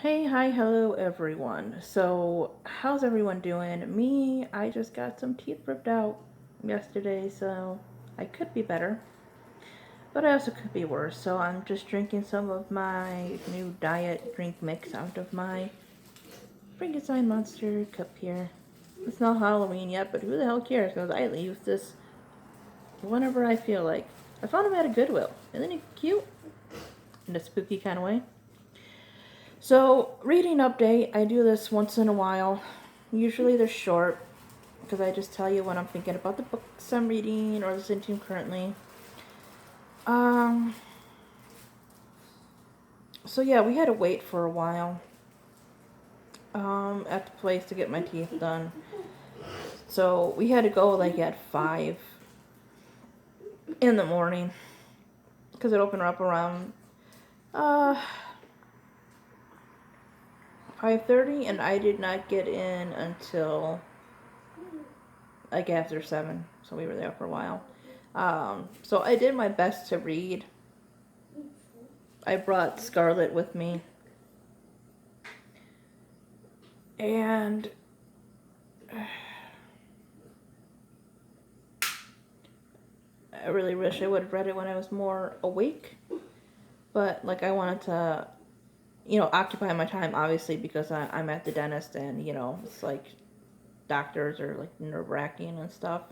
Hey, hi, hello, everyone. So, how's everyone doing? Me, I just got some teeth ripped out yesterday, so I could be better, but I also could be worse. So, I'm just drinking some of my new diet drink mix out of my Frankenstein Monster cup here. It's not Halloween yet, but who the hell cares? Because I use this whenever I feel like. I found him at a Goodwill. Isn't he cute? In a spooky kind of way. So, reading update, I do this once in a while. Usually they're short because I just tell you when I'm thinking about the books I'm reading or listening to currently. Um, so yeah, we had to wait for a while at the place to get my teeth done. So we had to go like at 5 in the morning because it opened up around uh 5:30, and I did not get in until like after 7. So we were there for a while. So I did my best to read. I brought Scarlet with me. And I really wish I would have read it when I was more awake. But, like, I wanted to, occupy my time, obviously, because I'm at the dentist and, it's like doctors are, like, nerve wracking and stuff.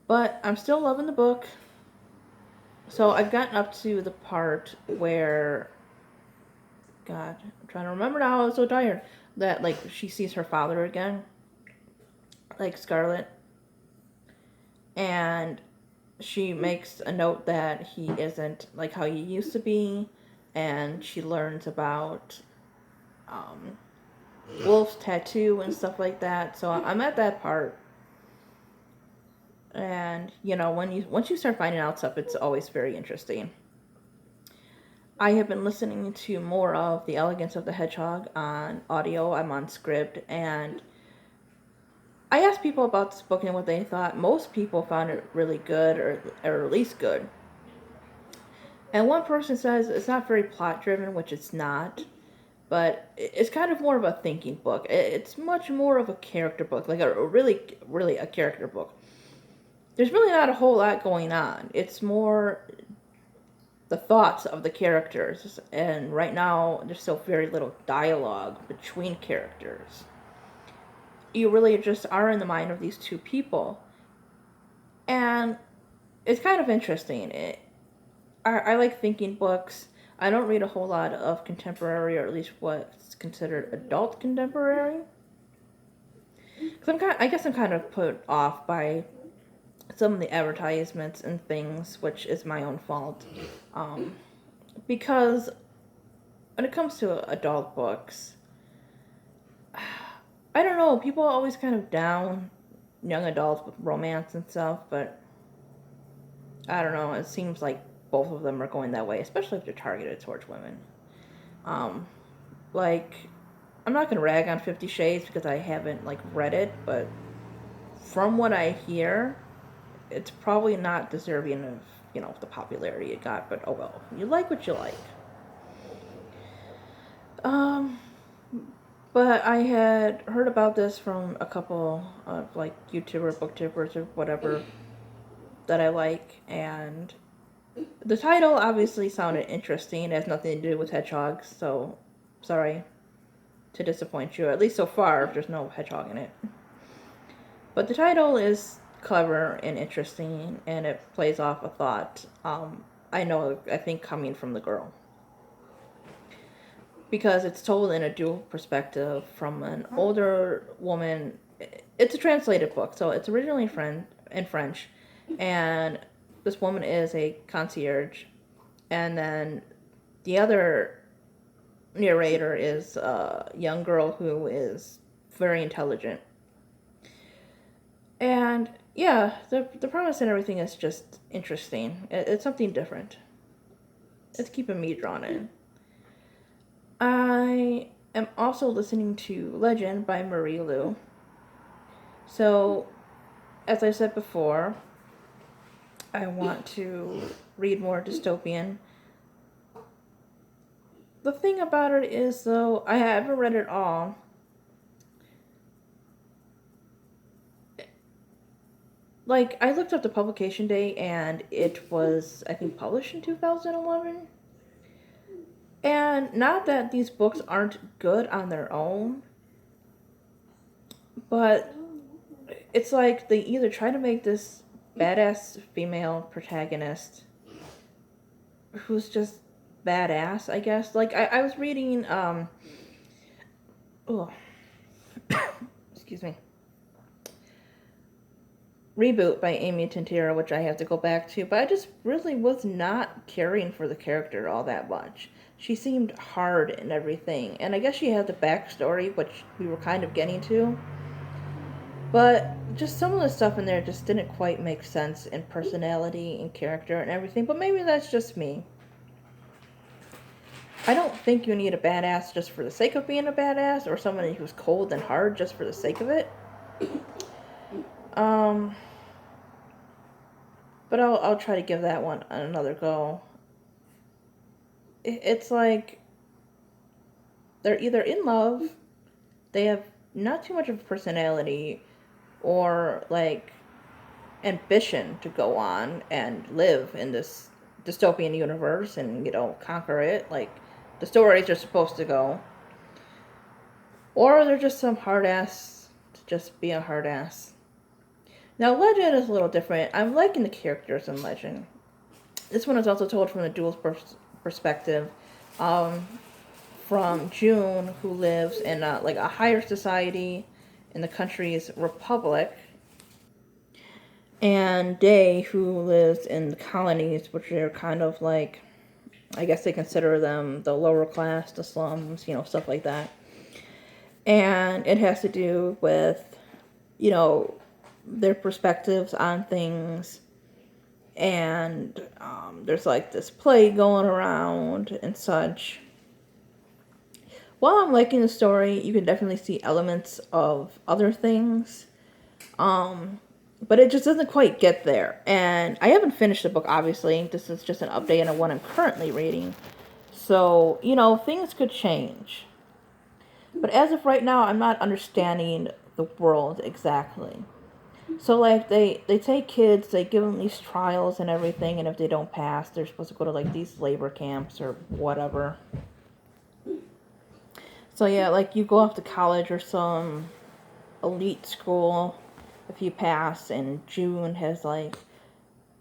But I'm still loving the book. So I've gotten up to the part where, God, I'm trying to remember now, I was so tired, that, like, she sees her father again, like Scarlet. And she makes a note that he isn't like how he used to be, and she learns about um, Wolf's tattoo and stuff like that. So I'm at that part, and once you start finding out stuff, it's always very interesting. I have been listening to more of The Elegance of the Hedgehog on audio. I'm on script, and I asked people about this book and what they thought. Most people found it really good, or at least good. And one person says it's not very plot driven, which it's not, but it's kind of more of a thinking book. It's much more of a character book, like a really, really a character book. There's really not a whole lot going on. It's more the thoughts of the characters, and right now there's still very little dialogue between characters. You really just are in the mind of these two people, and it's kind of interesting. I like thinking books. I don't read a whole lot of contemporary, or at least what's considered adult contemporary. Cause I guess I'm kind of put off by some of the advertisements and things, which is my own fault. Um, because when it comes to adult books, I don't know. People are always kind of down young adults with romance and stuff, but I don't know. It seems like both of them are going that way, especially if they're targeted towards women. Um, like, I'm not gonna rag on 50 Shades because I haven't like read it, but from what I hear, it's probably not deserving of the popularity it got. But oh well, you like what you like. Um, but I had heard about this from a couple of like YouTuber, booktubers, or whatever that I like, and the title obviously sounded interesting. It has nothing to do with hedgehogs, so sorry to disappoint you. At least so far, there's no hedgehog in it. But the title is clever and interesting, and it plays off a thought. I think coming from the girl, because it's told in a dual perspective from an older woman. It's a translated book, so it's originally in French, and this woman is a concierge, and then the other narrator is a young girl who is very intelligent. And yeah, the premise and everything is just interesting. It's something different. It's keeping me drawn in. I am also listening to Legend by Marie Lu. So, as I said before, I want to read more dystopian The thing about it is, though, I haven't read it all. Like, I looked up the publication date, and it was, I think, published in 2011. And not that these books aren't good on their own, but it's like they either try to make this badass female protagonist who's just badass, I guess. Like, I was reading, oh, excuse me, Reboot by Amy Tintera, which I have to go back to, but I just really was not caring for the character all that much. She seemed hard and everything, and I guess she had the backstory, which we were kind of getting to, but just some of the stuff in there just didn't quite make sense in personality and character and everything, but maybe that's just me. I don't think you need a badass just for the sake of being a badass, or somebody who's cold and hard just for the sake of it. But I'll try to give that one another go. It's like they're either in love, they have not too much of a personality, or like ambition to go on and live in this dystopian universe and, conquer it like the stories are supposed to go. Or they're just some hard ass to just be a hard ass. Now, Legend is a little different. I'm liking the characters in Legend. This one is also told from a dual perspective. From June, who lives in like a higher society in the country's republic, and Day, who lives in the colonies, which are kind of like, I guess they consider them the lower class, the slums, stuff like that. And it has to do with, their perspectives on things. And there's like this plague going around and such. While I'm liking the story, you can definitely see elements of other things. But it just doesn't quite get there. And I haven't finished the book, obviously. This is just an update on what I'm currently reading. So, things could change. But as of right now, I'm not understanding the world exactly. So, like, they take kids, they give them these trials and everything, and if they don't pass, they're supposed to go to, like, these labor camps or whatever. So, yeah, like, you go off to college or some elite school if you pass, and June has, like,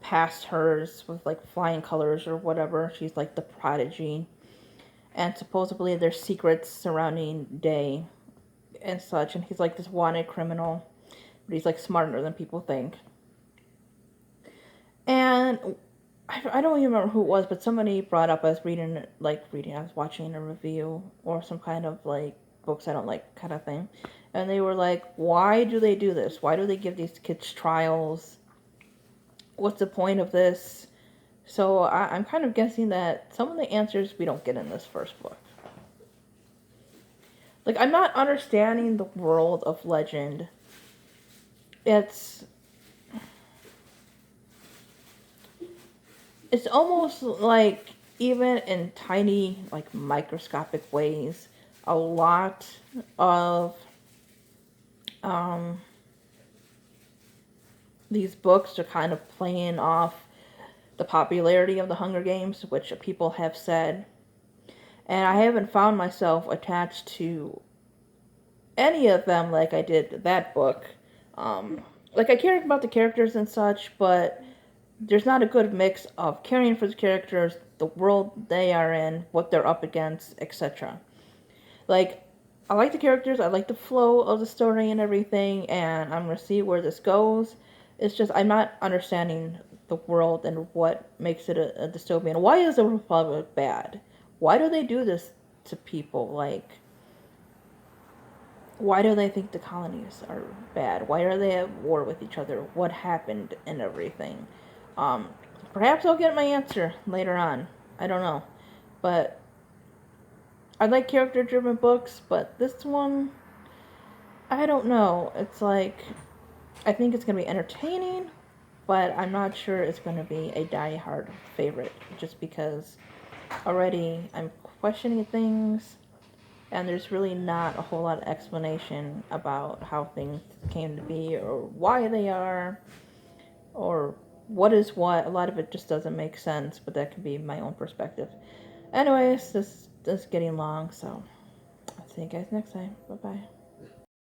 passed hers with, like, flying colors or whatever. She's, like, the prodigy. And supposedly there's secrets surrounding Day and such, and he's, like, this wanted criminal. But he's, like, smarter than people think. And I don't even remember who it was, but somebody brought up, I was watching a review or some kind of, like, books I don't like kind of thing. And they were like, why do they do this? Why do they give these kids trials? What's the point of this? So I'm kind of guessing that some of the answers we don't get in this first book. Like, I'm not understanding the world of Legend. It's almost like, even in tiny, like, microscopic ways, a lot of these books are kind of playing off the popularity of the Hunger Games, which people have said. And I haven't found myself attached to any of them like I did that book. Like, I cared about the characters and such, but there's not a good mix of caring for the characters, the world they are in, what they're up against, etc. Like, I like the characters, I like the flow of the story and everything, and I'm going to see where this goes. It's just, I'm not understanding the world and what makes it a dystopian. Why is the Republic bad? Why do they do this to people? Like, why do they think the colonies are bad? Why are they at war with each other? What happened and everything? Perhaps I'll get my answer later on. I don't know. But I like character-driven books, but this one, I don't know. It's like, I think it's going to be entertaining, but I'm not sure it's going to be a die-hard favorite, just because already I'm questioning things, and there's really not a whole lot of explanation about how things came to be or why they are or what is what. A lot of it just doesn't make sense, but that could be my own perspective. Anyways, this is getting long, so I'll see you guys next time. Bye bye.